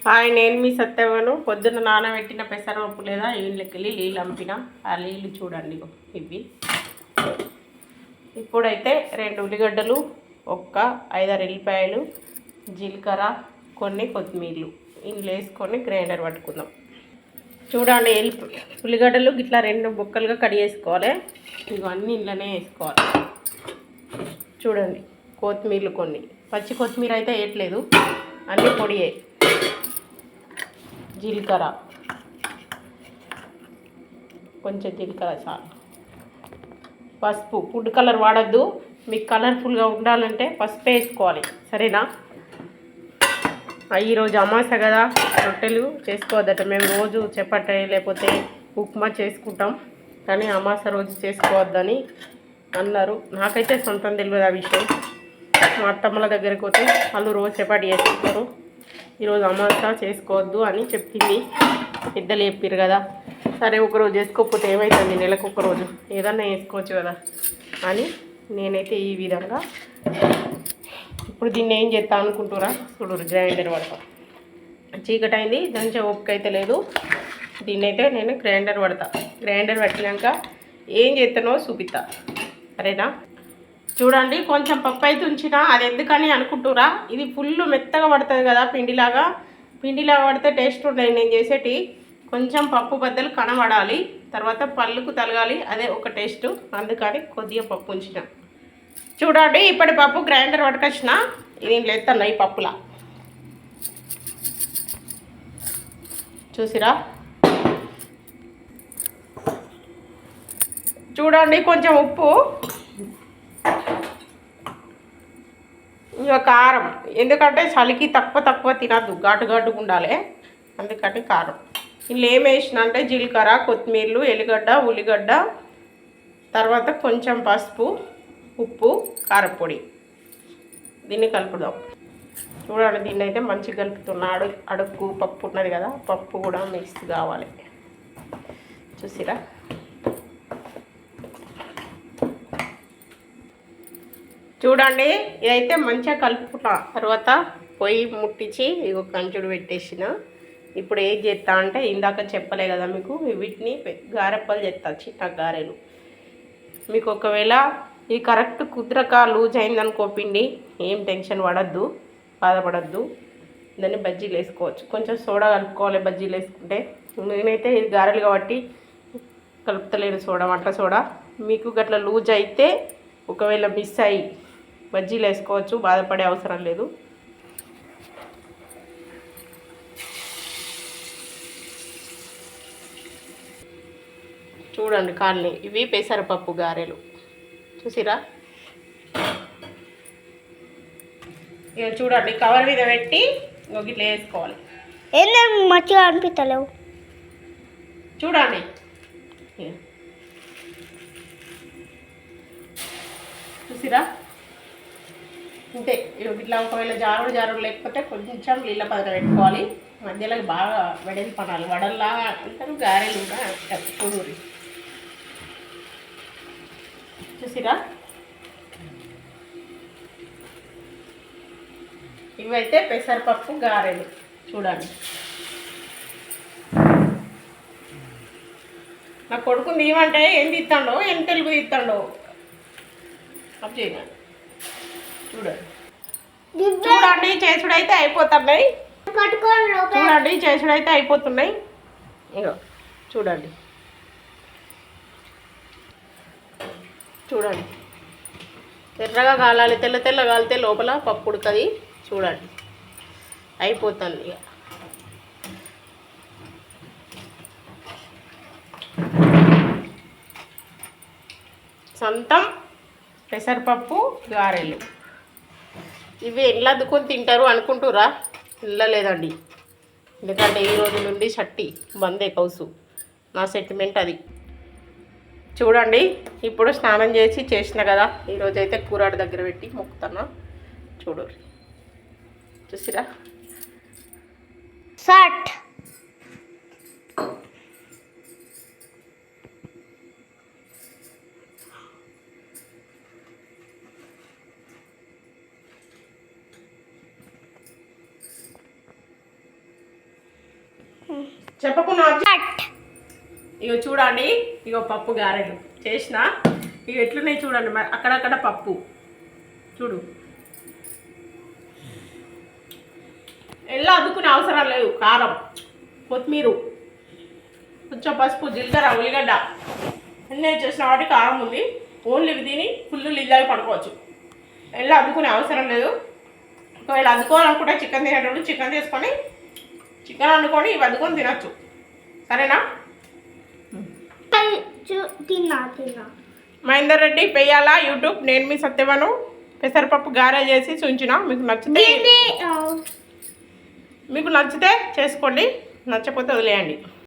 Hi, నేను మీ సత్యవను. పొద్దున్న నానబెట్టిన పెసరపప్పు లేదా ఇళ్ళకెళ్ళి నీళ్ళు అంపిన. ఆ నీళ్ళు చూడండి ఇవి. ఇప్పుడైతే 2 ఉల్లిగడ్డలు, 5-6 ఎల్లిపాయలు, జీలకర్ర, కొన్ని కొత్తిమీరలు ఇందులో వేసుకొని గ్రైండర్ పట్టుకుందాం. చూడండి, ఉల్లిగడ్డలు ఇట్లా 2 ముక్కలుగా కట్ చేసుకోవాలి. ఇవన్నీ ఇంట్లోనే వేసుకోవాలి. చూడండి, కొత్తిమీరలు కొన్ని, పచ్చి కొత్తిమీర అయితే వేయట్లేదు, అన్నీ పొడియే. జీలకర్ర, కొంచెం జీలకర్ర చాలు. పసుపు, ఫుడ్ కలర్ వాడద్దు. మీకు కలర్ఫుల్గా ఉండాలంటే పసుపు వేసుకోవాలి, సరేనా? ఈరోజు అమాస కదా, రొట్టెలు చేసుకోవద్దట. మేము రోజు చపాతీ లేకపోతే ఉప్మా చేసుకుంటాం, కానీ అమాస రోజు చేసుకోవద్దని అన్నారు. నాకైతే సొంతం తెలియదు ఆ విషయం. మా అత్తమ్మల దగ్గరికి పోతే వాళ్ళు రోజు చపాతీ చేసుకుంటారు. ఈరోజు అమాస చేసుకోవద్దు అని చెప్పింది, పెద్దలు చెప్పారు కదా. సరే, ఒకరోజు చేసుకోకపోతే ఏమవుతుంది, నెలకు ఒకరోజు ఏదన్నా వేసుకోవచ్చు కదా అని నేనైతే ఈ విధంగా ఇప్పుడు దీన్ని ఏం చేస్తా అనుకుంటురా చూడరు. గ్రైండర్ పడతాం. చీకటి అయింది, దంచే ఓపిక అయితే లేదు. దీన్ని అయితే నేను గ్రైండర్ పడతా. గ్రైండర్ పట్టినాక ఏం చేస్తానో చూపిస్తా, సరేనా? చూడండి, కొంచెం పప్పు అయితే ఉంచిన. అది ఎందుకని అనుకుంటురా, ఇది ఫుల్ మెత్తగా పడుతుంది కదా, పిండిలాగా పడితే టేస్ట్ ఉంటాయి. నేను చేసేటి కొంచెం పప్పు బద్దలు కనబడాలి, తర్వాత పళ్ళుకు తలగాలి, అదే ఒక టేస్ట్. అందుకని కొద్దిగా పప్పు ఉంచిన. చూడండి, ఇప్పటి పప్పు గ్రైండర్ పట్టుకొచ్చిన. దీంట్లో ఎత్తన్నా ఈ పప్పులా, చూసిరా? చూడండి, కొంచెం ఉప్పు, ఇక కారం. ఎందుకంటే చలికి తక్కువ తినద్దు, ఘాటుగా ఉండాలి, అందుకని కారం. ఇందులో ఏం వేసిన అంటే జీలకర్ర, కొత్తిమీరలు, ఎల్లిగడ్డ, ఉల్లిగడ్డ, తర్వాత కొంచెం పసుపు, ఉప్పు, కారపొడి. దీన్ని కలుపుదాం. చూడండి, దీన్ని అయితే మంచిగా కలుపుతున్నా. అడుగు పప్పు ఉన్నది కదా, పప్పు కూడా మిక్స్ కావాలి, చూసిరా? చూడండి, ఇదైతే మంచిగా కలుపుకున్నా. తర్వాత పొయ్యి ముట్టించి ఇగో కంచుడు పెట్టేసిన. ఇప్పుడు ఏం చేస్తా అంటే, ఇందాక చెప్పలే కదా మీకు, వీటిని గారెప్పలు చేస్తా, చిన్న గారెలు. మీకు ఒకవేళ ఇది కరెక్ట్ కుదరక లూజ్ అయిందనుకో పిండి, ఏం టెన్షన్ పడద్దు, బాధపడద్దు. దాన్ని బజ్జీలు వేసుకోవచ్చు. కొంచెం సోడా కలుపుకోవాలి బజ్జీలు వేసుకుంటే. నేనైతే ఇది గారెలు కాబట్టి కలుపుతలేను సోడా, వంట సోడా. మీకు గట్ల లూజ్ అయితే ఒకవేళ మిస్ అయ్యి బజ్జీలు వేసుకోవచ్చు, బాధపడే అవసరం లేదు. చూడండి, కాలనీ ఇవి పెసరపప్పు గారెలు, చూసిరా? ఇక చూడండి, కవర్ మీద పెట్టి ఇట్లా వేసుకోవాలి. మంచిగా అనిపిస్తలేవు, చూడండి. చూసిరా? అంతే. ఇట్లా ఒకవేళ జారుడు లేకపోతే కొంచెం నీళ్ళ పదన పెట్టుకోవాలి. మధ్యలో బాగా వెడలి పడాలి, వడల్లా అంటారు, గారెలు కూడా చూడూరి. చూసిరా? ఇవైతే పెసరపప్పు గారెలు, చూడండి. నా కొడుకుని ఏమంటే ఏం తీస్తాడో, ఏం తెలుగు తీస్తాడో అప్ చేయండి. చూడండి, చేసుడైతే అయిపోతున్నాయి. చూడండి, చేసుడైతే అయిపోతున్నాయి. ఇగో చూడండి, చూడండి, ఎర్రగా కాలాలి, తెల్ల కాలితే లోపల పప్పు ఉడుతుంది. చూడండి, అయిపోతుంది. ఇక సొంతం పెసరపప్పు గారెలు. ఇవి ఎట్లా అద్దుకొని తింటారు అనుకుంటురా? లేదండి, ఎందుకంటే ఈ రోజు నుండి షట్టి బందే కౌసు, నా సెంటిమెంట్ అది. చూడండి, ఇప్పుడు స్నానం చేసిన కదా, ఈరోజైతే కూరాడు దగ్గర పెట్టి మొక్కుతున్నా. చూడండి, చూసిరా? షట్ చెప్పకుండా కట్. ఇగో చూడండి, ఇగో పప్పు గారెలు చేసిన. ఇక ఎట్లున్నాయి చూడండి, మరి అక్కడక్కడ పప్పు చూడు. ఎలా అద్దుకునే అవసరం లేదు. కారం, కొత్తిమీర, కొంచెం పసుపు, జీలకర్ర, ఉల్లిగడ్డ అన్నీ చేసిన వాటి కారం ఉంది. ఓన్లీ తిని ఫుల్ లిల్లాగి పడుకోవచ్చు. ఎలా అద్దుకునే అవసరం లేదు. ఒకవేళ అద్దుకోవాలనుకుంటే చికెన్ తినేటప్పుడు చికెన్ తీసుకొని చికెన్ వండుకొని ఇవి అద్దుకొని తినచ్చు. సరేనా? తిన్నా. మహేందర్ రెడ్డి పెయ్యాల యూట్యూబ్. నేను మీ సత్యవను. పెసరపప్పు గారెలు చేసి చూంచిన. మీకు నచ్చితే చేసుకోండి, నచ్చకపోతే వదిలేయండి.